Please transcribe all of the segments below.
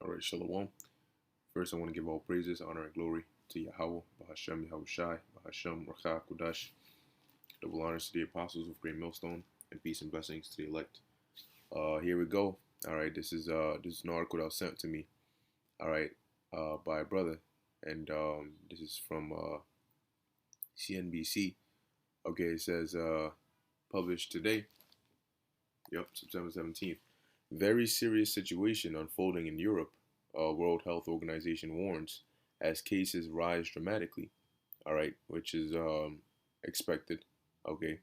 All right, Shalom. First, I want to give all praises, honor, and glory to Yahweh, Bahashem, Yahushai, Bahashem, Rakha, Kudash. Double honors to the apostles of Great Millstone, and peace and blessings to the elect. Here we go. All right, this is an article that was sent to me. All right, by a brother, and this is from CNBC. Okay, it says published today. Yep, September 17th. Very serious situation unfolding in Europe. World Health Organization warns as cases rise dramatically. All right, which is expected. Okay,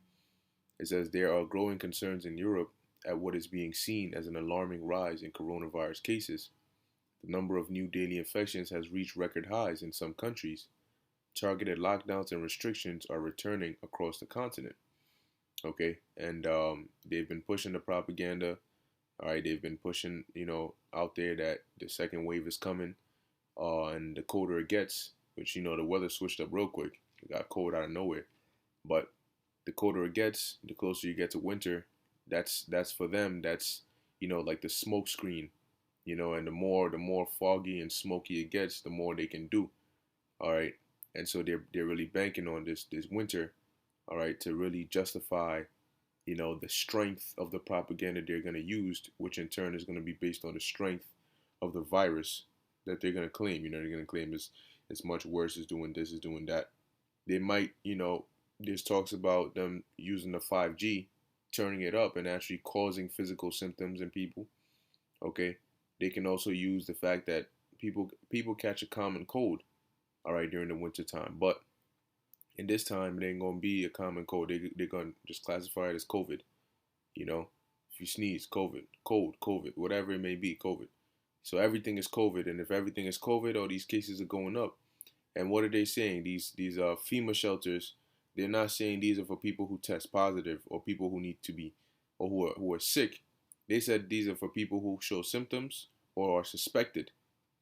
it says there are growing concerns in Europe at what is being seen as an alarming rise in coronavirus cases. The number of new daily infections has reached record highs in some countries. Targeted lockdowns and restrictions are returning across the continent. Okay, and they've been pushing the propaganda. All right, they've been pushing, out there that the second wave is coming, and the colder it gets, which the weather switched up real quick. It got cold out of nowhere, but the colder it gets, the closer you get to winter. That's for them. That's like the smoke screen, and the more foggy and smoky it gets, the more they can do. All right, and so they're really banking on this winter, all right, to really justify the strength of the propaganda they're going to use, which in turn is going to be based on the strength of the virus that they're going to claim. They're going to claim it's much worse, is doing this, is doing that. They might, there's talks about them using the 5G, turning it up and actually causing physical symptoms in people. Okay. They can also use the fact that people catch a common cold, all right, during the winter time. But in this time, it ain't gonna be a common cold. They're gonna just classify it as COVID. If you sneeze, COVID, cold, COVID, whatever it may be, COVID. So everything is COVID, and if everything is COVID, all these cases are going up. And what are they saying? These FEMA shelters, they're not saying these are for people who test positive or people who need to be or who are sick. They said these are for people who show symptoms or are suspected,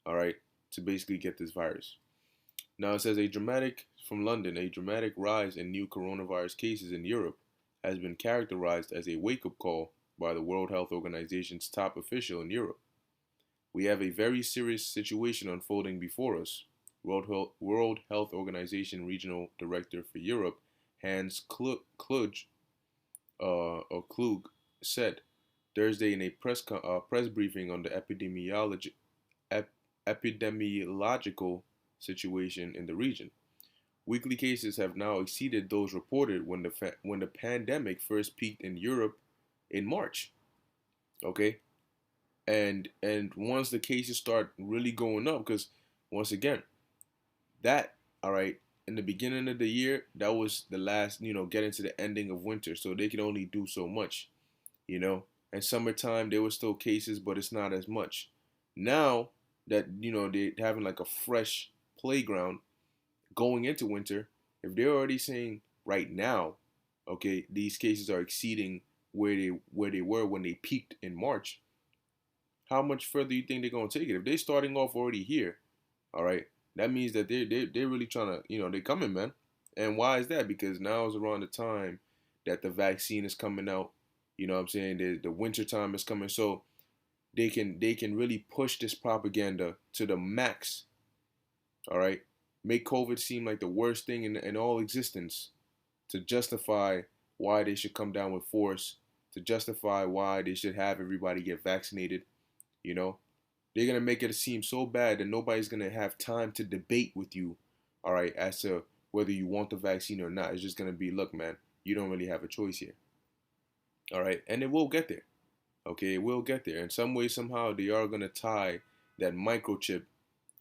all right, to basically get this virus. Now it says from London, a dramatic rise in new coronavirus cases in Europe has been characterized as a wake-up call by the World Health Organization's top official in Europe. We have a very serious situation unfolding before us, World Health Organization Regional Director for Europe, Hans Klug said Thursday in a press briefing on the epidemiological situation in the region. Weekly cases have now exceeded those reported when the pandemic first peaked in Europe in March. Okay, and once the cases start really going up, because once again, that all right, in the beginning of the year, that was the last, getting to the ending of winter, so they could only do so much, And summertime there were still cases, but it's not as much. Now that they're having like a fresh playground going into winter, if they're already saying right now, okay, these cases are exceeding where they were when they peaked in March, how much further do you think they're gonna take it? If they're starting off already here, all right, that means that they're really trying to, they're coming, man. And why is that? Because now is around the time that the vaccine is coming out. You know what I'm saying? The winter time is coming, so they can really push this propaganda to the max. All right, make COVID seem like the worst thing in all existence, to justify why they should come down with force, to justify why they should have everybody get vaccinated. They're gonna make it seem so bad that nobody's gonna have time to debate with you, all right, as to whether you want the vaccine or not. It's just gonna be, look, man, you don't really have a choice here. All right, and it will get there. Okay, it will get there. In some way, somehow, they are gonna tie that microchip,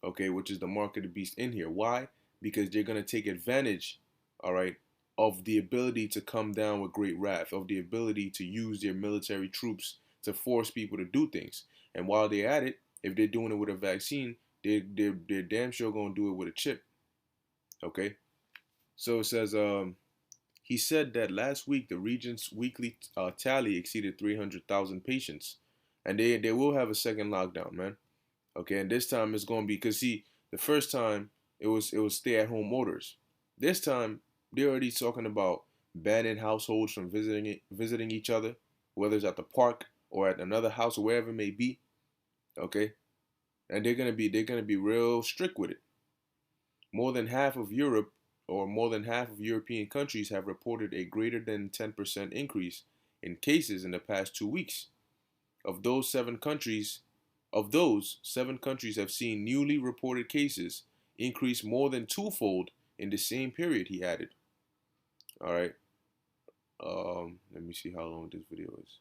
okay, which is the mark of the beast, in here. Why? Because they're gonna take advantage, all right, of the ability to come down with great wrath, of the ability to use their military troops to force people to do things. And while they're at it, if they're doing it with a vaccine, they're damn sure gonna do it with a chip. Okay, so it says he said that last week the region's weekly tally exceeded 300,000 patients, and they will have a second lockdown, man. Okay, and this time it's gonna be, because see, the first time it was stay-at-home orders. This time they're already talking about banning households from visiting each other, whether it's at the park or at another house or wherever it may be. Okay, and they're gonna be real strict with it. More than half of Europe, or more than half of European countries, have reported a greater than 10% increase in cases in the past 2 weeks. Of those seven countries, have seen newly reported cases increase more than twofold in the same period. He added. All right. Let me see how long this video is.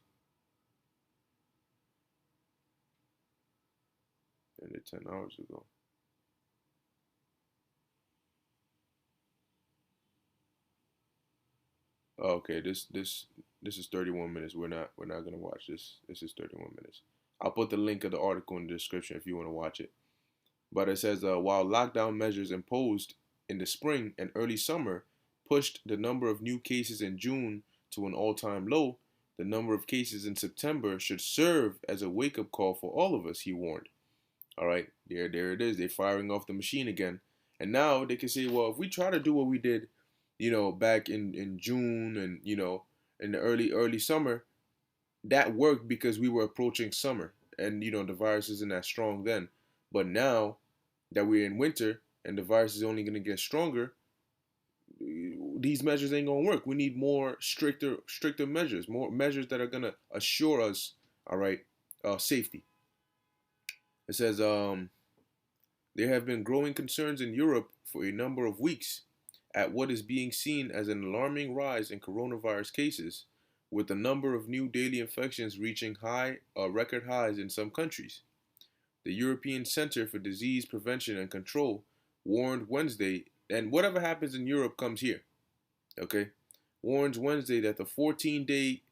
Ended 10 hours ago. Okay, this is 31 minutes. We're not gonna watch this. This is 31 minutes. I'll put the link of the article in the description if you want to watch it. But it says while lockdown measures imposed in the spring and early summer pushed the number of new cases in June to an all-time low, the number of cases in September should serve as a wake-up call for all of us, he warned. All right, there it is. They're firing off the machine again. And now they can say, well, if we try to do what we did, back in June and, in the early summer, that worked because we were approaching summer and, the virus isn't that strong then. But now that we're in winter and the virus is only going to get stronger, these measures ain't going to work. We need more stricter measures, more measures that are going to assure us, all right, safety. It says, there have been growing concerns in Europe for a number of weeks at what is being seen as an alarming rise in coronavirus cases, with the number of new daily infections reaching record highs in some countries. The European Center for Disease Prevention and Control warned Wednesday, and whatever happens in Europe comes here, okay? Warns Wednesday that the 14-day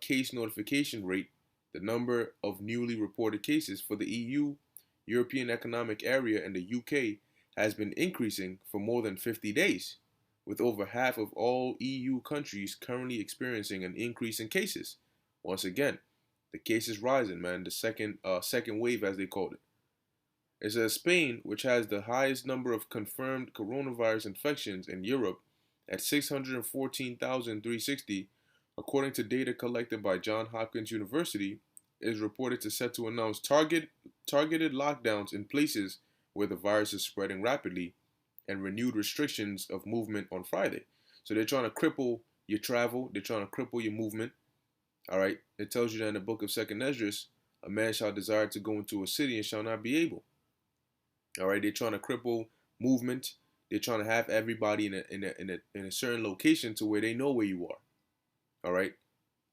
case notification rate, the number of newly reported cases for the EU, European Economic Area, and the UK has been increasing for more than 50 days, with over half of all EU countries currently experiencing an increase in cases. Once again, the cases rising, man. The second wave, as they called it. It says Spain, which has the highest number of confirmed coronavirus infections in Europe at 614,360, according to data collected by Johns Hopkins University, is reported to set to announce targeted lockdowns in places where the virus is spreading rapidly and renewed restrictions of movement on Friday. So they're trying to cripple your travel. They're trying to cripple your movement. All right. It tells you that in the book of 2nd Esdras, a man shall desire to go into a city and shall not be able. All right. They're trying to cripple movement. They're trying to have everybody in a certain location to where they know where you are. All right.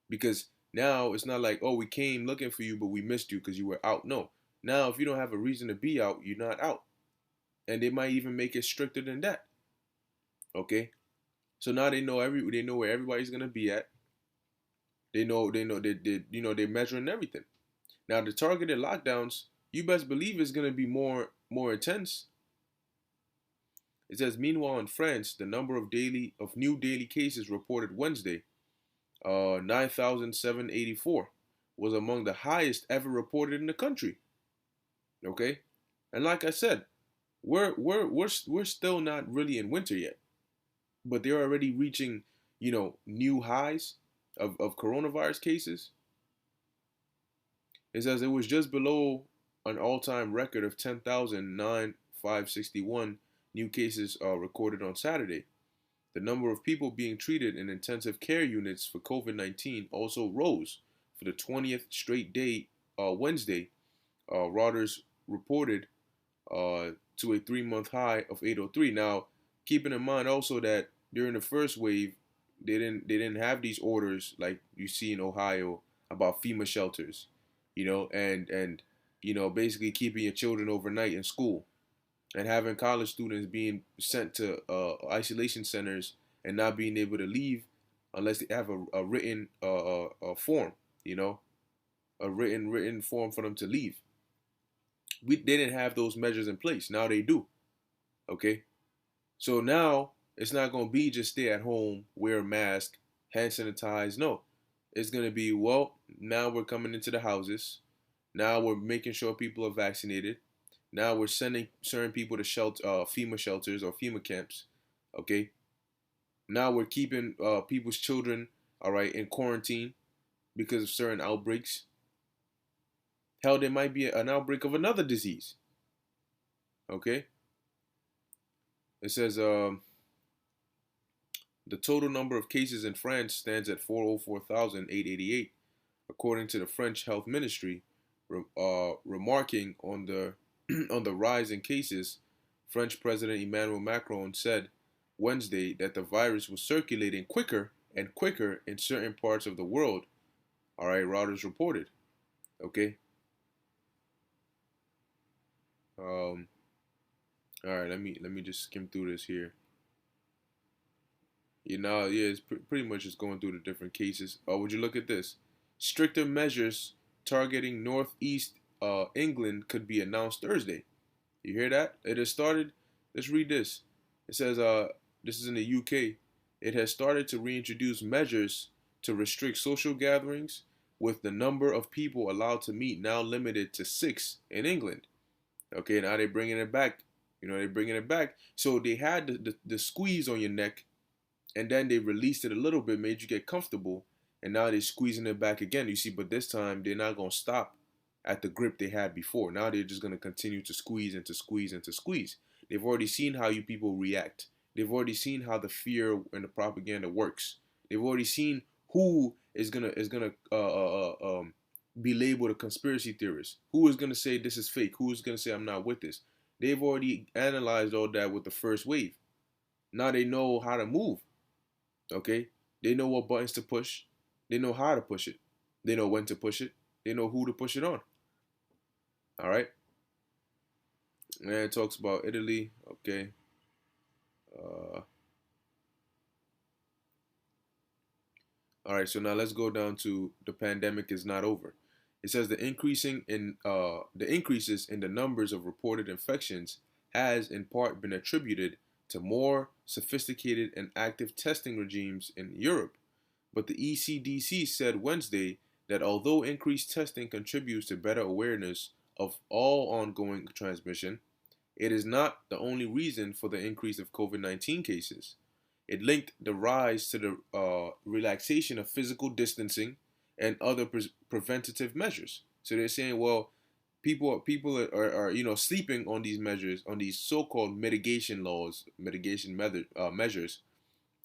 Because now it's not like, oh, we came looking for you, but we missed you because you were out. No. Now, if you don't have a reason to be out, you're not out. And they might even make it stricter than that. Okay? So now they know where everybody's gonna be at. They're measuring everything. Now the targeted lockdowns, you best believe it's gonna be more intense. It says, meanwhile, in France, the number of new daily cases reported Wednesday, 9,784, was among the highest ever reported in the country. Okay, and like I said, we're still not really in winter yet, but they're already reaching, new highs of coronavirus cases. It says it was just below an all-time record of 10,561 new cases recorded on Saturday. The number of people being treated in intensive care units for COVID-19 also rose for the 20th straight day Wednesday. Reuters reported to a 3-month high of 803. Now, keeping in mind also that during the first wave, they didn't have these orders like you see in Ohio about FEMA shelters, and basically keeping your children overnight in school, and having college students being sent to isolation centers and not being able to leave unless they have a written form, a written form for them to leave. They didn't have those measures in place. Now they do. Okay? So now it's not going to be just stay at home, wear a mask, hand sanitize. No. It's going to be, well, now we're coming into the houses. Now we're making sure people are vaccinated. Now we're sending certain people to FEMA shelters or FEMA camps. Okay? Now we're keeping people's children, all right, in quarantine because of certain outbreaks. Hell, there might be an outbreak of another disease. Okay, it says the total number of cases in France stands at 404,888, according to the French Health Ministry, remarking on the on the rise in cases. French President Emmanuel Macron said Wednesday that the virus was circulating quicker and quicker in certain parts of the world. All right, Reuters reported. Okay. Um, all right, let me just skim through this here. Yeah, it's pretty much just going through the different cases. Would you look at this? Stricter measures targeting northeast England could be announced Thursday. You hear that? It has started. Let's read this. It says, this is in the UK. It has started to reintroduce measures to restrict social gatherings, with the number of people allowed to meet now limited to 6 in England. Okay, now they're bringing it back. They're bringing it back. So they had the squeeze on your neck, and then they released it a little bit, made you get comfortable, and now they're squeezing it back again. You see, but this time they're not gonna stop at the grip they had before. Now they're just gonna continue to squeeze and to squeeze and to squeeze. They've already seen how you people react. They've already seen how the fear and the propaganda works. They've already seen who is gonna be labeled a conspiracy theorist. Who is gonna say this is fake? Who is gonna say I'm not with this? They've already analyzed all that with the first wave. Now they know how to move. Okay? They know what buttons to push. They know how to push it. They know when to push it. They know who to push it on. All right? And it talks about Italy. Okay. All right, so now let's go down to the pandemic is not over. It says the increases in the numbers of reported infections has in part been attributed to more sophisticated and active testing regimes in Europe. But the ECDC said Wednesday that although increased testing contributes to better awareness of all ongoing transmission, it is not the only reason for the increase of COVID-19 cases. It linked the rise to the relaxation of physical distancing and other preventative measures. So they're saying, well, people are sleeping on these measures, on these so-called mitigation laws, measures,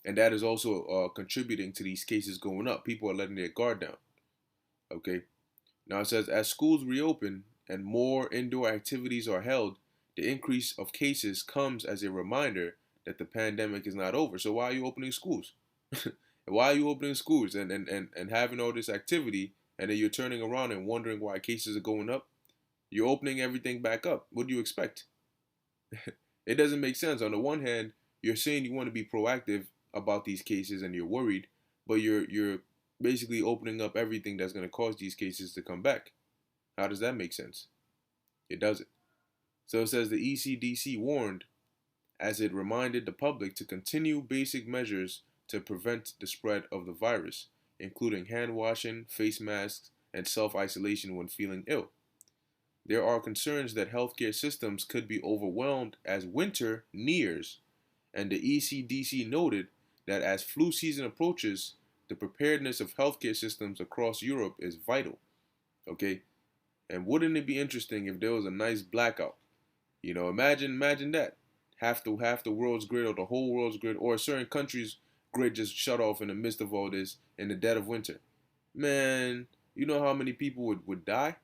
and that is also contributing to these cases going up. People are letting their guard down. Okay. Now it says as schools reopen and more indoor activities are held, the increase of cases comes as a reminder that the pandemic is not over. So why are you opening schools? Why are you opening schools and having all this activity, and then you're turning around and wondering why cases are going up? You're opening everything back up. What do you expect? It doesn't make sense. On the one hand, you're saying you want to be proactive about these cases and you're worried, but you're basically opening up everything that's going to cause these cases to come back. How does that make sense? It doesn't. So it says the ECDC warned as it reminded the public to continue basic measures to prevent the spread of the virus, including hand washing, face masks, and self-isolation when feeling ill. There are concerns that healthcare systems could be overwhelmed as winter nears, and the ECDC noted that as flu season approaches, the preparedness of healthcare systems across Europe is vital. Okay? And wouldn't it be interesting if there was a nice blackout? Imagine that. Half the world's grid, or the whole world's grid, or a certain country's grid just shut off in the midst of all this in the dead of winter. Man, you know how many people would die?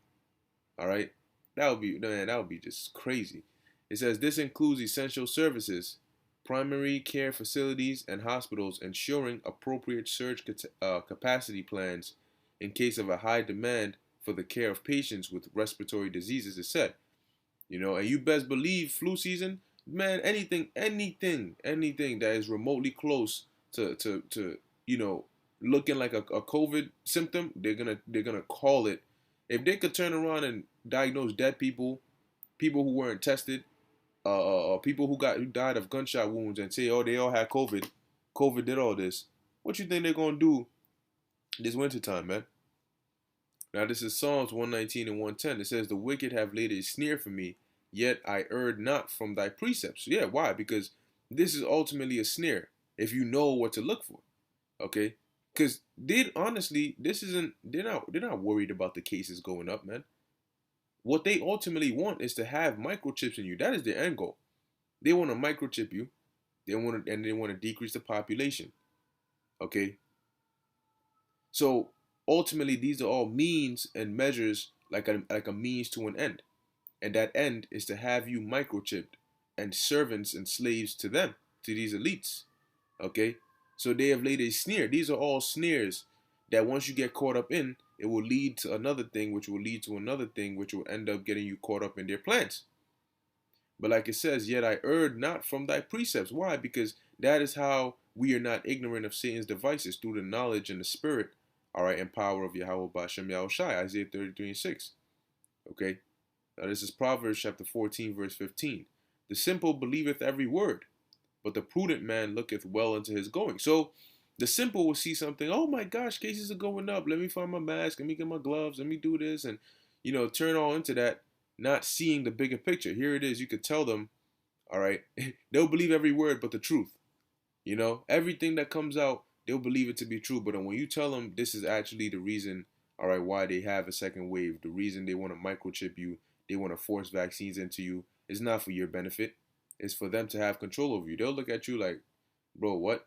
All right? That would be just crazy. It says this includes essential services, primary care facilities, and hospitals, ensuring appropriate surge capacity plans in case of a high demand for the care of patients with respiratory diseases, it said. And you best believe flu season, man, anything that is remotely close to looking like a COVID symptom, they're gonna call it. If they could turn around and diagnose dead people, people who weren't tested, people who died of gunshot wounds, and say, oh, they all had COVID, COVID did all this. What you think they're gonna do this wintertime, man? Now this is Psalms 119 and 110. It says, the wicked have laid a snare for me, yet I erred not from thy precepts. Yeah, why? Because this is ultimately a snare if you know what to look for. Okay? Because they're not worried about the cases going up, man. what they ultimately want is to have microchips in you. That is their end goal. They want to microchip you. They want to decrease the population. Okay. So ultimately, these are all means and measures, like a means to an end, and that end is to have you microchipped and servants and slaves to them, to these elites. Okay. So they have laid a snare. These are all snares that once you get caught up in, it will lead to another thing, which will lead to another thing, which will end up getting you caught up in their plans. But like it says, yet I erred not from thy precepts. Why? Because that is how we are not ignorant of Satan's devices, through the knowledge and the spirit, all right, and power of Yahweh Ba'ashem Yahushai, Isaiah 33:6. Okay? Now this is Proverbs chapter 14, verse 15. The simple believeth every word, but the prudent man looketh well into his going. So the simple will see something, oh my gosh, cases are going up. Let me find my mask, let me get my gloves, let me do this, and turn all into that, not seeing the bigger picture. Here it is, you could tell them, all right, they'll believe every word but the truth. Everything that comes out, they'll believe it to be true. But when you tell them this is actually the reason, all right, why they have a second wave, the reason they want to microchip you, they want to force vaccines into you, is not for your benefit. It's for them to have control over you. They'll look at you like, bro, what?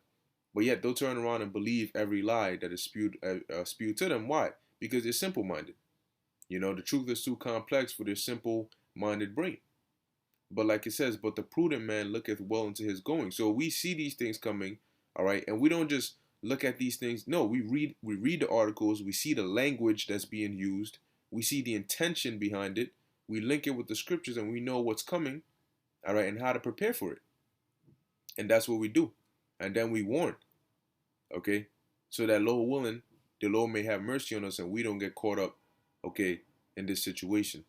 But yet they'll turn around and believe every lie that is spewed to them. Why? Because they're simple-minded. The truth is too complex for their simple-minded brain. But like it says, but the prudent man looketh well into his going. So we see these things coming, all right, and we don't just look at these things. No, we read the articles, we see the language that's being used, we see the intention behind it, we link it with the scriptures, and we know what's coming, all right, and how to prepare for it. And that's what we do. And then we warn, okay, so that Lord willing, the Lord may have mercy on us and we don't get caught up, okay, in this situation.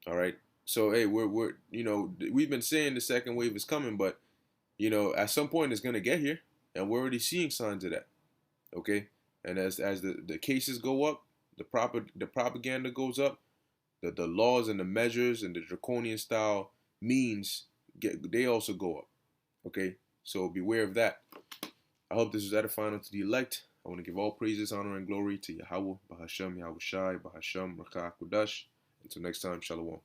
All right. So hey, we've been saying the second wave is coming, but at some point it's gonna get here, and we're already seeing signs of that. Okay, and as the cases go up, the propaganda goes up, the laws and the measures and the draconian style means they also go up. Okay, so beware of that. I hope this was edifying unto the elect. I want to give all praises, honor, and glory to Yahweh, Ba'ashem, Yahushai, Ba'ashem, Rakah, Kudash. Until next time, Shalom.